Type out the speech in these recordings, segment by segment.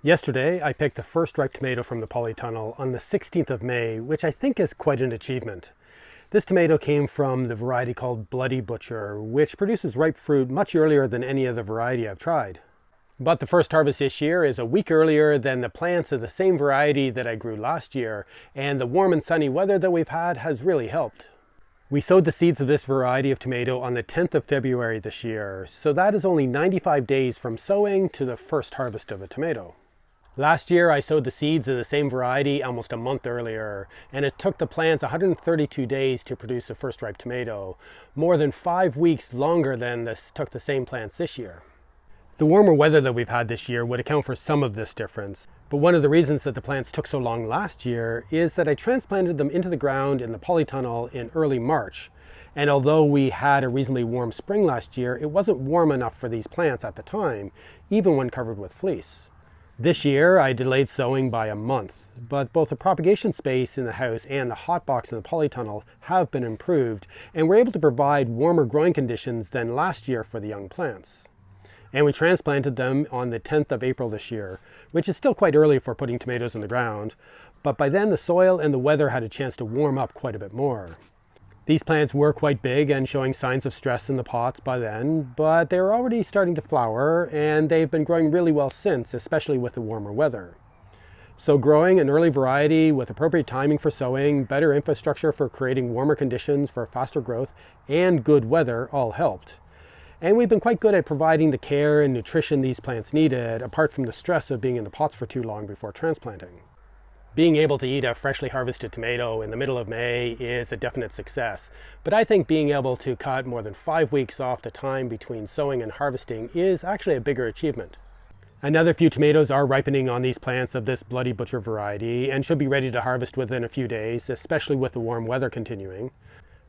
Yesterday, I picked the first ripe tomato from the polytunnel on the 16th of May, which I think is quite an achievement. This tomato came from the variety called Bloody Butcher, which produces ripe fruit much earlier than any other variety I've tried. But the first harvest this year is a week earlier than the plants of the same variety that I grew last year, and the warm and sunny weather that we've had has really helped. We sowed the seeds of this variety of tomato on the 10th of February this year, so that is only 95 days from sowing to the first harvest of a tomato. Last year I sowed the seeds of the same variety almost a month earlier, and it took the plants 132 days to produce a first ripe tomato, more than 5 weeks longer than this took the same plants this year. The warmer weather that we've had this year would account for some of this difference, but one of the reasons that the plants took so long last year is that I transplanted them into the ground in the polytunnel in early March. And although we had a reasonably warm spring last year, it wasn't warm enough for these plants at the time, even when covered with fleece. This year I delayed sowing by a month, but both the propagation space in the house and the hot box in the polytunnel have been improved, and we're able to provide warmer growing conditions than last year for the young plants. And we transplanted them on the 10th of April this year, which is still quite early for putting tomatoes in the ground, but by then the soil and the weather had a chance to warm up quite a bit more. These plants were quite big and showing signs of stress in the pots by then, but they were already starting to flower, and they've been growing really well since, especially with the warmer weather. So growing an early variety with appropriate timing for sowing, better infrastructure for creating warmer conditions for faster growth, and good weather all helped. And we've been quite good at providing the care and nutrition these plants needed, apart from the stress of being in the pots for too long before transplanting. Being able to eat a freshly harvested tomato in the middle of May is a definite success, but I think being able to cut more than 5 weeks off the time between sowing and harvesting is actually a bigger achievement. Another few tomatoes are ripening on these plants of this Bloody Butcher variety and should be ready to harvest within a few days, especially with the warm weather continuing.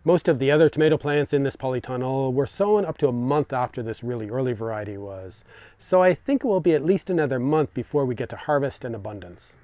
Most of the other tomato plants in this polytunnel were sown up to a month after this really early variety was, so I think it will be at least another month before we get to harvest in abundance.